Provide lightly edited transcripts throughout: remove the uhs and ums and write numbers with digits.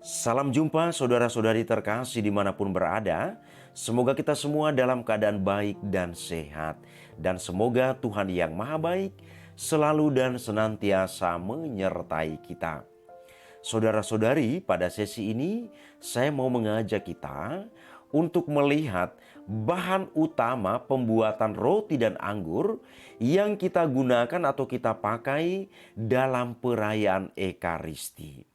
Salam jumpa saudara-saudari terkasih dimanapun berada. Semoga kita semua dalam keadaan baik dan sehat. Dan semoga Tuhan yang Maha Baik selalu dan senantiasa menyertai kita. Saudara-saudari, pada sesi ini saya mau mengajak kita untuk melihat bahan utama pembuatan roti dan anggur yang kita gunakan atau kita pakai dalam perayaan Ekaristi.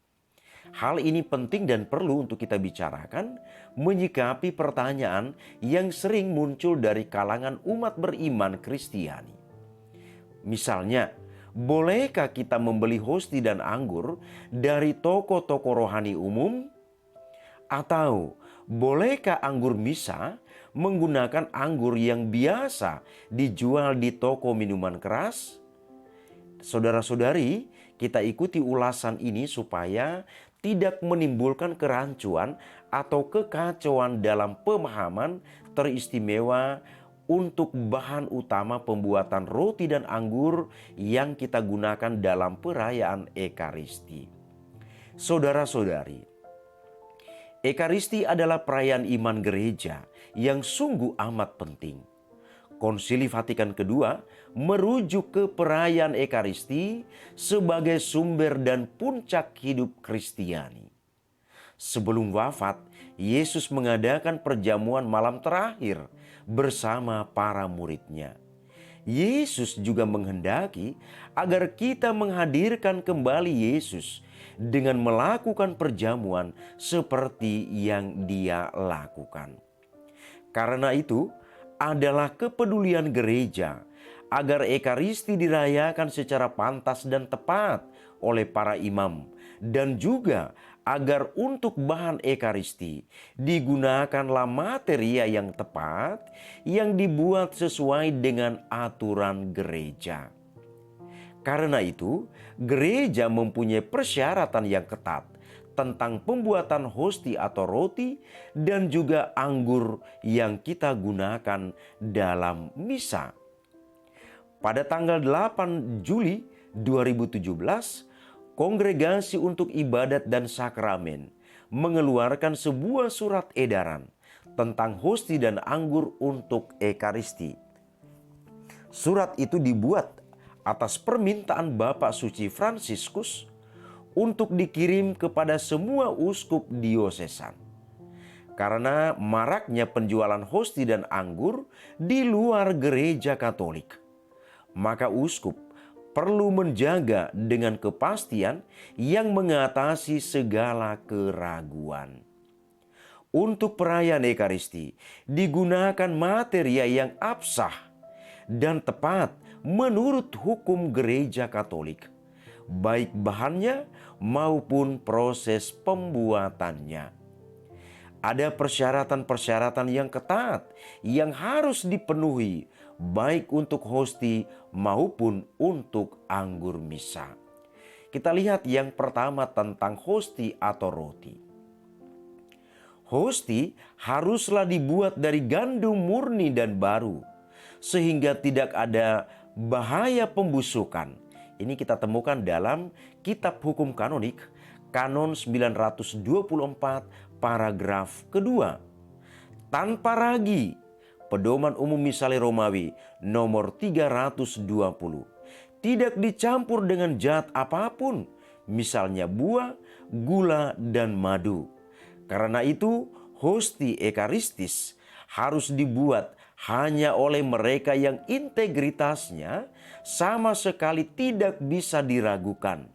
Hal ini penting dan perlu untuk kita bicarakan, menyikapi pertanyaan yang sering muncul dari kalangan umat beriman Kristiani. Misalnya, bolehkah kita membeli hosti dan anggur dari toko-toko rohani umum? Atau bolehkah anggur misa menggunakan anggur yang biasa dijual di toko minuman keras? Saudara-saudari, kita ikuti ulasan ini supaya tidak menimbulkan kerancuan atau kekacauan dalam pemahaman teristimewa untuk bahan utama pembuatan roti dan anggur yang kita gunakan dalam perayaan Ekaristi. Saudara-saudari, Ekaristi adalah perayaan iman gereja yang sungguh amat penting. Konsili Vatikan II merujuk ke perayaan Ekaristi sebagai sumber dan puncak hidup Kristiani. Sebelum wafat, Yesus mengadakan perjamuan malam terakhir bersama para muridnya. Yesus juga menghendaki agar kita menghadirkan kembali Yesus dengan melakukan perjamuan seperti yang Dia lakukan. Karena itu, adalah kepedulian gereja agar Ekaristi dirayakan secara pantas dan tepat oleh para imam, dan juga agar untuk bahan Ekaristi digunakanlah materia yang tepat yang dibuat sesuai dengan aturan gereja. Karena itu, gereja mempunyai persyaratan yang ketat tentang pembuatan hosti atau roti dan juga anggur yang kita gunakan dalam misa. Pada tanggal 8 Juli 2017, Kongregasi untuk Ibadat dan Sakramen mengeluarkan sebuah surat edaran tentang hosti dan anggur untuk Ekaristi. Surat itu dibuat atas permintaan Bapak Suci Fransiskus untuk dikirim kepada semua uskup diosesan. Karena maraknya penjualan hosti dan anggur di luar gereja Katolik, maka uskup perlu menjaga dengan kepastian yang mengatasi segala keraguan. Untuk perayaan Ekaristi digunakan materia yang absah dan tepat menurut hukum gereja Katolik, baik bahannya maupun proses pembuatannya. Ada persyaratan-persyaratan yang ketat yang harus dipenuhi baik untuk hosti maupun untuk anggur misa. Kita lihat yang pertama tentang hosti atau roti. Hosti haruslah dibuat dari gandum murni dan baru, sehingga tidak ada bahaya pembusukan. Ini kita temukan dalam Kitab Hukum Kanonik, Kanon 924, paragraf kedua. Tanpa ragi, Pedoman Umum Misale Romawi nomor 320. Tidak dicampur dengan zat apapun, misalnya buah, gula, dan madu. Karena itu, hosti ekaristis harus dibuat hanya oleh mereka yang integritasnya sama sekali tidak bisa diragukan,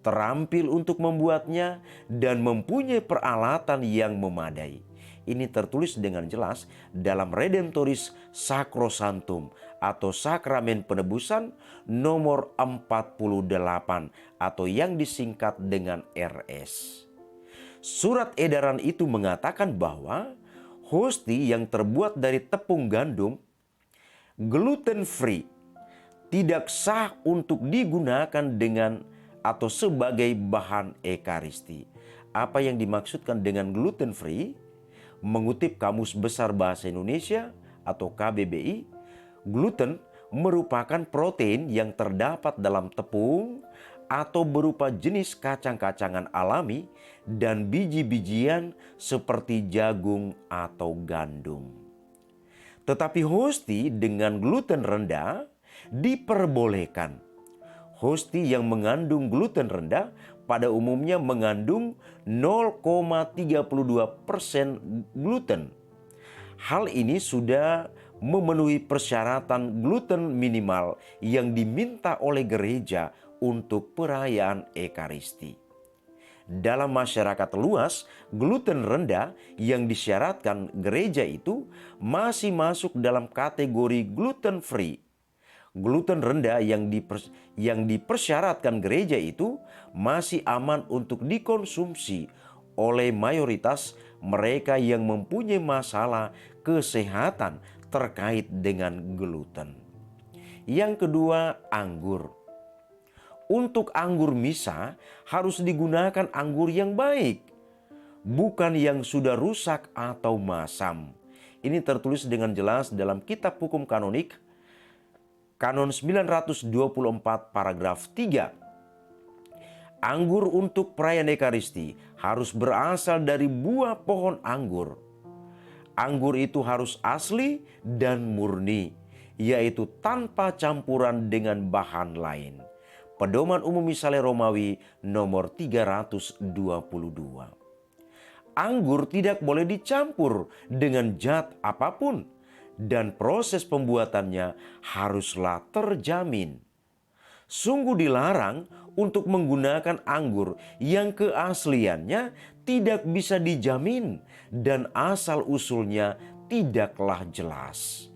terampil untuk membuatnya, dan mempunyai peralatan yang memadai. Ini tertulis dengan jelas dalam Redemptoris Sacrosanctum atau Sakramen Penebusan nomor 48 atau yang disingkat dengan RS. Surat edaran itu mengatakan bahwa hosti yang terbuat dari tepung gandum gluten free tidak sah untuk digunakan dengan atau sebagai bahan Ekaristi. Apa yang dimaksudkan dengan gluten free? Mengutip Kamus Besar Bahasa Indonesia atau KBBI, gluten merupakan protein yang terdapat dalam tepung atau berupa jenis kacang-kacangan alami dan biji-bijian seperti jagung atau gandum. Tetapi hosti dengan gluten rendah diperbolehkan. Hosti yang mengandung gluten rendah pada umumnya mengandung 0,32% gluten. Hal ini sudah memenuhi persyaratan gluten minimal yang diminta oleh gereja untuk perayaan Ekaristi. Dalam masyarakat luas, gluten rendah yang disyaratkan gereja itu masih masuk dalam kategori gluten free. Gluten rendah yang dipersyaratkan gereja itu masih aman untuk dikonsumsi oleh mayoritas mereka yang mempunyai masalah kesehatan terkait dengan gluten. Yang kedua, anggur. Untuk anggur misa harus digunakan anggur yang baik, bukan yang sudah rusak atau masam. Ini tertulis dengan jelas dalam Kitab Hukum Kanonik, Kanon 924 paragraf 3. Anggur untuk perayaan Ekaristi harus berasal dari buah pohon anggur. Anggur itu harus asli dan murni, yaitu tanpa campuran dengan bahan lain. Pedoman Umum Misale Romawi nomor 322. Anggur tidak boleh dicampur dengan zat apapun dan proses pembuatannya haruslah terjamin. Sungguh dilarang untuk menggunakan anggur yang keasliannya tidak bisa dijamin dan asal-usulnya tidaklah jelas.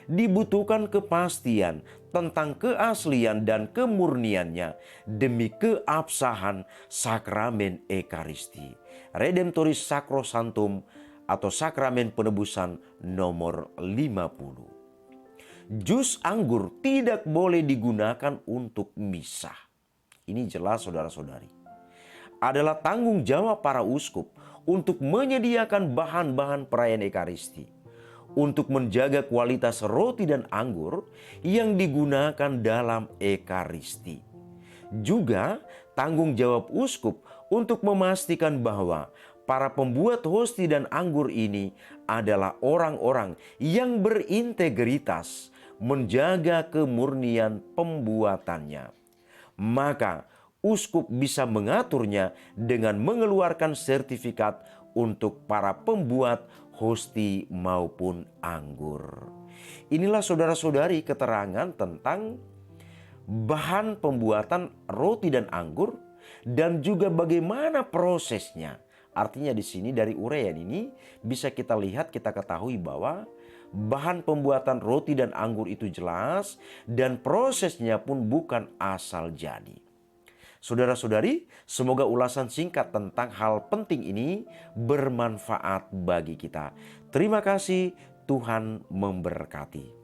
Dibutuhkan kepastian tentang keaslian dan kemurniannya demi keabsahan sakramen Ekaristi. Redemptoris Sacrosanctum atau sakramen penebusan nomor 50. Jus anggur tidak boleh digunakan untuk misa. Ini jelas saudara-saudari. Adalah tanggung jawab para uskup untuk menyediakan bahan-bahan perayaan Ekaristi, untuk menjaga kualitas roti dan anggur yang digunakan dalam Ekaristi. Juga tanggung jawab uskup untuk memastikan bahwa para pembuat hosti dan anggur ini adalah orang-orang yang berintegritas, menjaga kemurnian pembuatannya. Maka uskup bisa mengaturnya dengan mengeluarkan sertifikat untuk para pembuat hosti maupun anggur. Inilah saudara-saudari keterangan tentang bahan pembuatan roti dan anggur dan juga bagaimana prosesnya. Artinya di sini dari uraian ini bisa kita lihat, kita ketahui bahwa bahan pembuatan roti dan anggur itu jelas dan prosesnya pun bukan asal jadi. Saudara-saudari, semoga ulasan singkat tentang hal penting ini bermanfaat bagi kita. Terima kasih, Tuhan memberkati.